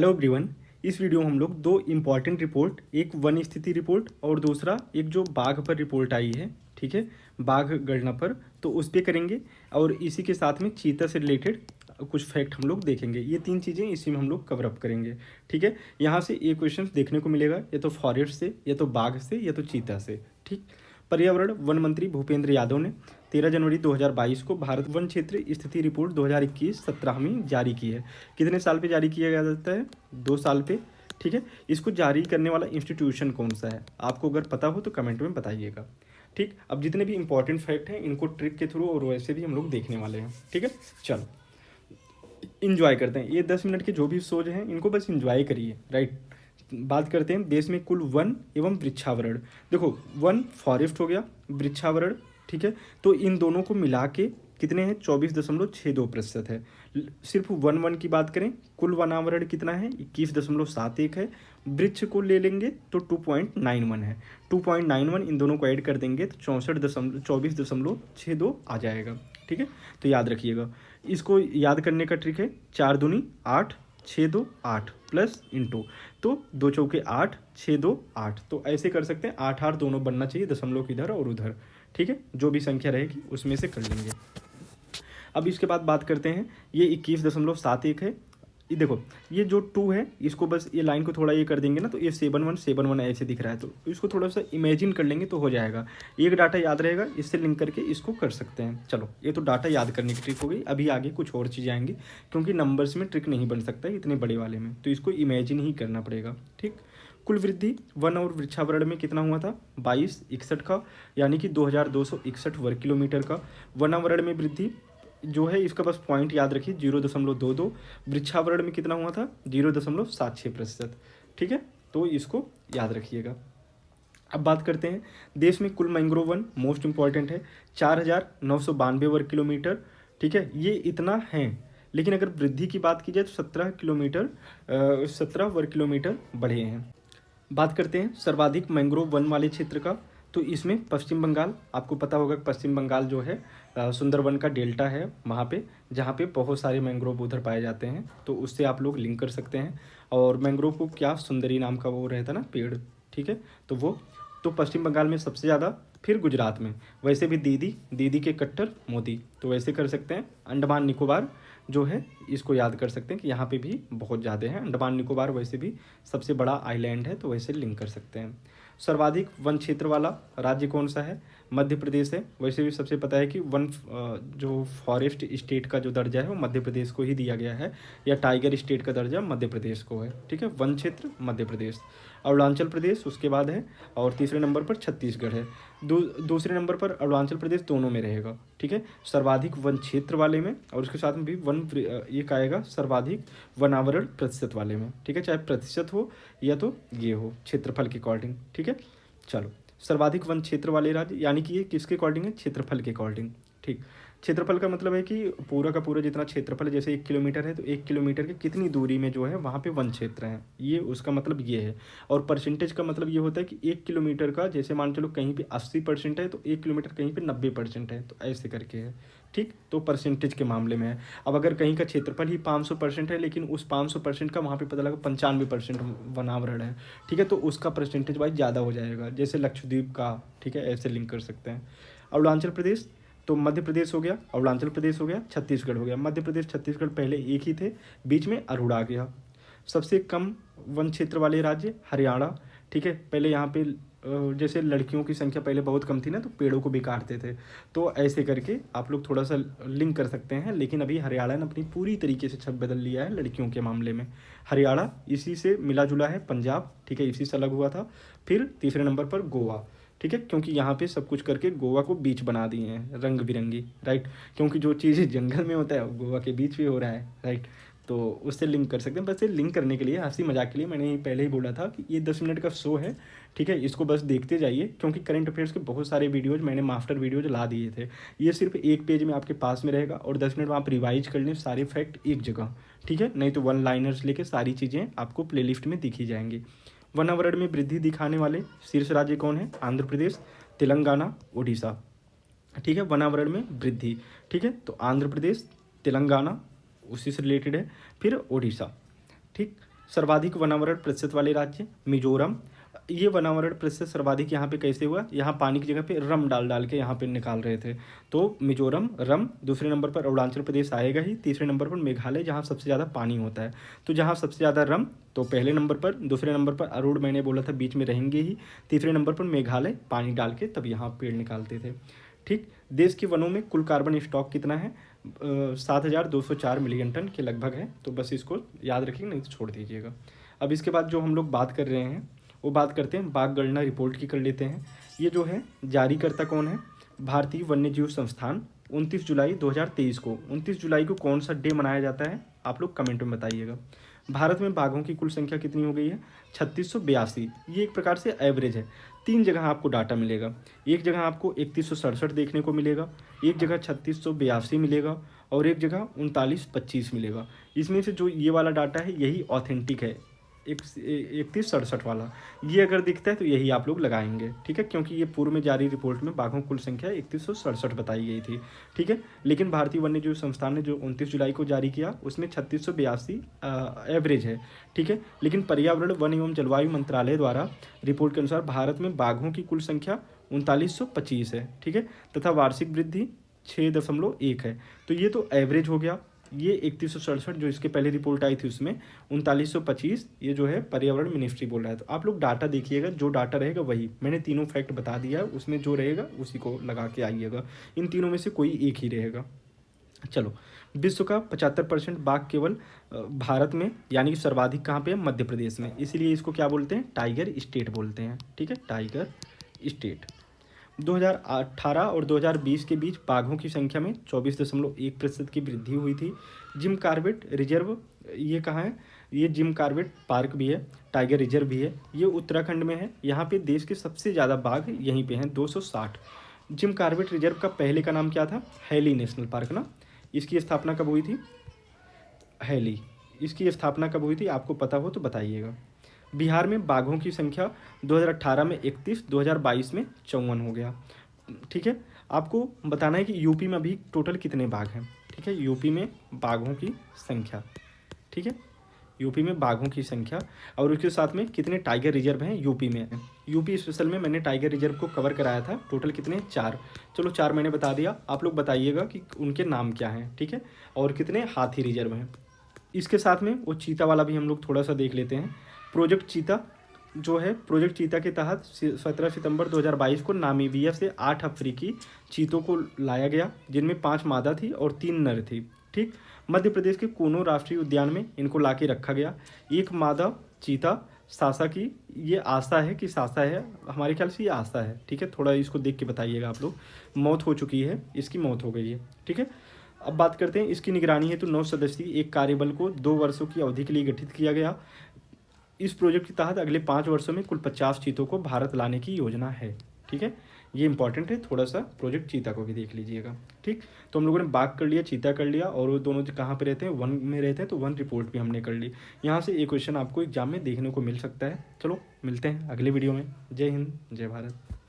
Hello everyone. इस video में हम लोग दो इम्पॉर्टेंट रिपोर्ट, एक वन स्थिति रिपोर्ट और दूसरा एक जो बाघ पर रिपोर्ट आई है, ठीक है, बाघ गणना पर, तो उस पर करेंगे। और इसी के साथ में चीता से रिलेटेड कुछ फैक्ट हम लोग देखेंगे। ये तीन चीज़ें इसी में हम लोग कवर अप करेंगे, ठीक है। यहाँ से एक क्वेश्चन देखने को मिलेगा, या तो फॉरेस्ट से, या तो बाघ से, या तो चीता से, ठीक। पर्यावरण वन मंत्री भूपेंद्र यादव ने 13 जनवरी 2022 को भारत वन क्षेत्र स्थिति रिपोर्ट 2021-17 जारी की है। कितने साल पे जारी किया जाता है? 2 साल पे, ठीक है। इसको जारी करने वाला इंस्टीट्यूशन कौन सा है? आपको अगर पता हो तो कमेंट में बताइएगा, ठीक। अब जितने भी इंपॉर्टेंट फैक्ट हैं इनको ट्रिक के थ्रू और वैसे भी हम लोग देखने वाले हैं, ठीक है। चलो इंजॉय करते हैं। ये 10 मिनट के जो भी सोच हैं इनको बस इंजॉय करिए, राइट। बात करते हैं देश में कुल वन एवं वृक्षावरण। देखो, वन फॉरेस्ट हो गया, वृक्षावरण, ठीक है। तो इन दोनों को मिला के कितने हैं? 24.62% है। सिर्फ वन की बात करें, कुल वनावरण कितना है? 21.71 है। वृक्ष को ले लेंगे तो 2.91 है। 2.91 इन दोनों को ऐड कर देंगे तो 24.62 आ जाएगा, ठीक है। तो याद रखिएगा, इसको याद करने का ट्रिक है 4 दूनी 8, 6 2 8 प्लस इंटू, तो 2 चौके 8, 6 2 8। तो ऐसे कर सकते हैं, 8 8 दोनों बनना चाहिए, दशमलव इधर और उधर, ठीक है। जो भी संख्या रहेगी उसमें से कर लेंगे। अब इसके बाद बात करते हैं, ये 21.71 है। ये देखो, ये जो 2 है इसको बस ये लाइन को थोड़ा ये कर देंगे ना, तो ये 7 1 ऐसे दिख रहा है, तो इसको थोड़ा सा इमेजिन कर लेंगे तो हो जाएगा। एक डाटा याद रहेगा, इससे लिंक करके इसको कर सकते हैं। चलो, ये तो डाटा याद करने की ट्रिक हो गई। अभी आगे कुछ और चीज़ें आएंगी, क्योंकि नंबर्स में ट्रिक नहीं बन सकता है इतने बड़े वाले में, तो इसको इमेजिन ही करना पड़ेगा, ठीक। कुल वृद्धि वन और वृक्षावरण में कितना हुआ था? 2261 का, यानी कि 2261 वर्ग किलोमीटर का। वनावरण में वृद्धि जो है इसका बस पॉइंट याद रखिए, 0.22। वृक्षावरण में कितना हुआ था? 0.76%, ठीक है। तो इसको याद रखिएगा। अब बात करते हैं, देश में कुल मैंग्रोव वन मोस्ट इंपॉर्टेंट है 4992 वर्ग किलोमीटर, ठीक है। ये इतना है, लेकिन अगर वृद्धि की बात की जाए तो 17 वर्ग किलोमीटर बढ़े हैं। बात करते हैं सर्वाधिक मैंग्रोव वन वाले क्षेत्र का, तो इसमें पश्चिम बंगाल, आपको पता होगा कि पश्चिम बंगाल जो है सुंदरवन का डेल्टा है वहाँ पे, जहाँ पे बहुत सारे मैंग्रोव उधर पाए जाते हैं, तो उससे आप लोग लिंक कर सकते हैं। और मैंग्रोव को क्या, सुंदरी नाम का वो रहता ना पेड़, ठीक है, तो वो तो पश्चिम बंगाल में सबसे ज़्यादा, फिर गुजरात में। वैसे भी दीदी दीदी के कट्टर मोदी, तो वैसे कर सकते हैं। अंडमान निकोबार जो है इसको याद कर सकते हैं कि यहाँ पे भी बहुत ज़्यादा है। अंडमान निकोबार वैसे भी सबसे बड़ा आइलैंड है, तो वैसे लिंक कर सकते हैं। सर्वाधिक वन क्षेत्र वाला राज्य कौन सा है? मध्य प्रदेश है। वैसे भी सबसे पता है कि वन जो फॉरेस्ट स्टेट का जो दर्जा है वो मध्य प्रदेश को ही दिया गया है, या टाइगर स्टेट का दर्जा मध्य प्रदेश को है, ठीक है। वन क्षेत्र मध्य प्रदेश। अरुणाचल प्रदेश उसके बाद है, और तीसरे नंबर पर छत्तीसगढ़ है। दूसरे नंबर पर अरुणाचल प्रदेश दोनों में रहेगा, ठीक है, सर्वाधिक वन क्षेत्र वाले में, और उसके साथ में भी एक आएगा सर्वाधिक वनावरण प्रतिशत वाले में, ठीक है, चाहे प्रतिशत हो या तो ये हो क्षेत्रफल के अकॉर्डिंग, ठीक है। चलो, सर्वाधिक वन क्षेत्र वाले राज्य, यानी कि ये किसके अकॉर्डिंग है? क्षेत्रफल के अकॉर्डिंग, ठीक। क्षेत्रफल का मतलब है कि पूरा का पूरा जितना क्षेत्रफल है, जैसे 1 किलोमीटर है तो 1 किलोमीटर की कितनी दूरी में जो है वहाँ पे वन क्षेत्र है, ये उसका मतलब ये है। और परसेंटेज का मतलब ये होता है कि 1 किलोमीटर का, जैसे मान चलो कहीं पे 80% है तो 1 किलोमीटर कहीं पे 90% है, तो ऐसे करके है, ठीक। तो परसेंटेज के मामले में है। अब अगर कहीं का क्षेत्रफल ही 500% है, लेकिन उस 500% का वहाँ पे पता लगा 95% वनावरण है, ठीक है, तो उसका परसेंटेज वाइज ज़्यादा हो जाएगा, जैसे लक्षद्वीप का, ठीक है, ऐसे लिंक कर सकते हैं। अरुणाचल प्रदेश, तो मध्य प्रदेश हो गया, अरुणाचल प्रदेश हो गया, छत्तीसगढ़ हो गया। मध्य प्रदेश छत्तीसगढ़ पहले एक ही थे, बीच में अरुण आ गया। सबसे कम वन क्षेत्र वाले राज्य हरियाणा, ठीक है। पहले यहाँ पे जैसे लड़कियों की संख्या पहले बहुत कम थी ना, तो पेड़ों को भी काटते थे, तो ऐसे करके आप लोग थोड़ा सा लिंक कर सकते हैं। लेकिन अभी हरियाणा ने अपनी पूरी तरीके से छवि बदल लिया है लड़कियों के मामले में। हरियाणा इसी से मिला जुला है पंजाब, ठीक है, इसी से अलग हुआ था। फिर तीसरे नंबर पर गोवा, ठीक है, क्योंकि यहाँ पे सब कुछ करके गोवा को बीच बना दिए हैं रंग बिरंगी, राइट। क्योंकि जो चीज़ जंगल में होता है वो गोवा के बीच भी हो रहा है, राइट। तो उससे लिंक कर सकते हैं। बस ये लिंक करने के लिए, हंसी मजाक के लिए मैंने पहले ही बोला था कि ये 10 मिनट का शो है, ठीक है, इसको बस देखते जाइए, क्योंकि करंट अफेयर्स के बहुत सारे वीडियोज़ मैंने मास्टर वीडियोज ला दिए थे। ये सिर्फ एक पेज में आपके पास में रहेगा, और 10 मिनट में आप रिवाइज कर लें सारे फैक्ट एक जगह, ठीक है। नहीं तो वन लाइनर्स लेके सारी चीज़ें आपको प्लेलिस्ट में दिखी जाएंगी। वनावरण में वृद्धि दिखाने वाले शीर्ष राज्य कौन है? आंध्र प्रदेश, तेलंगाना, उड़ीसा, ठीक है। वनावरण में वृद्धि, ठीक है, तो आंध्र प्रदेश, तेलंगाना उसी से रिलेटेड है, फिर उड़ीसा, ठीक। सर्वाधिक वनावरण प्रतिशत वाले राज्य मिजोरम। ये वनावरण प्रतिशत सर्वाधिक यहाँ पे कैसे हुआ, यहाँ पानी की जगह पे रम डाल डाल के यहाँ पे निकाल रहे थे, तो मिजोरम रम। दूसरे नंबर पर अरुणाचल प्रदेश आएगा ही। तीसरे नंबर पर मेघालय, जहाँ सबसे ज़्यादा पानी होता है, तो जहाँ सबसे ज़्यादा रम तो पहले नंबर पर। दूसरे नंबर पर अरुण, मैंने बोला था बीच में रहेंगे ही। तीसरे नंबर पर मेघालय, पानी डाल के तब यहाँ पेड़ निकालते थे। ठीक। देश के वनों में कुल कार्बन स्टॉक कितना है, 7,204 मिलियन टन के लगभग है। तो बस इसको याद रखिए, नहीं तो छोड़ दीजिएगा। अब इसके बाद जो हम लोग बात कर रहे हैं वो बात करते हैं बाघ गणना रिपोर्ट की कर लेते हैं। ये जो है जारीकर्ता कौन है, भारतीय वन्यजीव संस्थान। 29 जुलाई 2023 को, 29 जुलाई को कौन सा डे मनाया जाता है, आप लोग कमेंट में बताइएगा। भारत में बाघों की कुल संख्या कितनी हो गई है, 3682। ये एक प्रकार से एवरेज है। 3 जगह आपको डाटा मिलेगा। एक जगह आपको 3167 देखने को मिलेगा, एक जगह 3682 मिलेगा, और एक जगह 3925 मिलेगा। इसमें से जो ये वाला डाटा है यही ऑथेंटिक है, 3167 वाला। ये अगर दिखता है तो यही आप लोग लगाएंगे, ठीक है, क्योंकि ये पूर्व में जारी रिपोर्ट में बाघों कुल संख्या 3167 बताई गई थी, ठीक है। लेकिन भारतीय वन्यजीव संस्थान ने जो 29 जुलाई को जारी किया उसमें 3682 एवरेज है, ठीक है। लेकिन पर्यावरण, वन एवं जलवायु मंत्रालय द्वारा रिपोर्ट के अनुसार भारत में बाघों की कुल संख्या 3925 है, ठीक है, तथा वार्षिक वृद्धि 6.1 है। तो ये तो एवरेज हो गया। ये 3167 जो इसके पहले रिपोर्ट आई थी उसमें 3925, ये जो है पर्यावरण मिनिस्ट्री बोल रहा है। तो आप लोग डाटा देखिएगा, जो डाटा रहेगा वही, मैंने तीनों फैक्ट बता दिया है, उसमें जो रहेगा उसी को लगा के आइएगा। इन तीनों में से कोई एक ही रहेगा। चलो, विश्व का 75% बाघ केवल भारत में, यानी कि सर्वाधिक कहाँ पे है, मध्य प्रदेश में। इसीलिए इसको क्या बोलते हैं, टाइगर स्टेट बोलते हैं, ठीक है, टाइगर स्टेट। 2018 और 2020 के बीच बाघों की संख्या में 24.1% की वृद्धि हुई थी। जिम कॉर्बेट रिजर्व, ये कहाँ है, ये जिम कॉर्बेट पार्क भी है, टाइगर रिजर्व भी है, ये उत्तराखंड में है। यहाँ पे देश के सबसे ज़्यादा बाघ यहीं पे हैं, 260। जिम कॉर्बेट रिजर्व का पहले का नाम क्या था, हैली नेशनल पार्क ना। इसकी स्थापना कब हुई थी, हैली, इसकी स्थापना कब हुई थी, आपको पता हो तो बताइएगा। बिहार में बाघों की संख्या 2018 में 31, 2022 में 54 हो गया, ठीक है। आपको बताना है कि यूपी में अभी टोटल कितने बाघ हैं, ठीक है, यूपी में बाघों की संख्या, ठीक है, यूपी में बाघों की संख्या, और उसके साथ में कितने टाइगर रिजर्व हैं यूपी में। यूपी स्पेशल में मैंने टाइगर रिजर्व को कवर कराया था, टोटल कितने, 4। चलो 4 मैंने बता दिया, आप लोग बताइएगा कि उनके नाम क्या हैं, ठीक है, और कितने हाथी रिजर्व हैं। इसके साथ में वो चीता वाला भी हम लोग थोड़ा सा देख लेते हैं। प्रोजेक्ट चीता जो है, प्रोजेक्ट चीता के तहत 17 सितंबर 2022 को नामीबिया से 8 अफ्रीकी चीतों को लाया गया, जिनमें 5 मादा थी और 3 नर थी, ठीक। मध्य प्रदेश के कोनो राष्ट्रीय उद्यान में इनको ला के रखा गया। एक मादा चीता सासा की, ये आशा है कि सासा है, हमारे ख्याल से ये आशा है, ठीक है, थोड़ा इसको देख के बताइएगा आप लोग। मौत हो चुकी है, इसकी मौत हो गई है, ठीक है। अब बात करते हैं इसकी निगरानी हेतु 9 सदस्यीय एक कार्यबल को 2 वर्षों की अवधि के लिए गठित किया गया। इस प्रोजेक्ट के तहत अगले 5 वर्षों में कुल 50 चीतों को भारत लाने की योजना है, ठीक है। ये इंपॉर्टेंट है, थोड़ा सा प्रोजेक्ट चीता को भी देख लीजिएगा, ठीक। तो हम लोगों ने बाघ कर लिया, चीता कर लिया, और वो दोनों कहाँ पे रहते हैं, वन में रहते हैं, तो वन रिपोर्ट भी हमने कर ली। यहाँ से एक क्वेश्चन आपको एग्जाम में देखने को मिल सकता है। चलो मिलते हैं अगले वीडियो में। जय हिंद, जय भारत।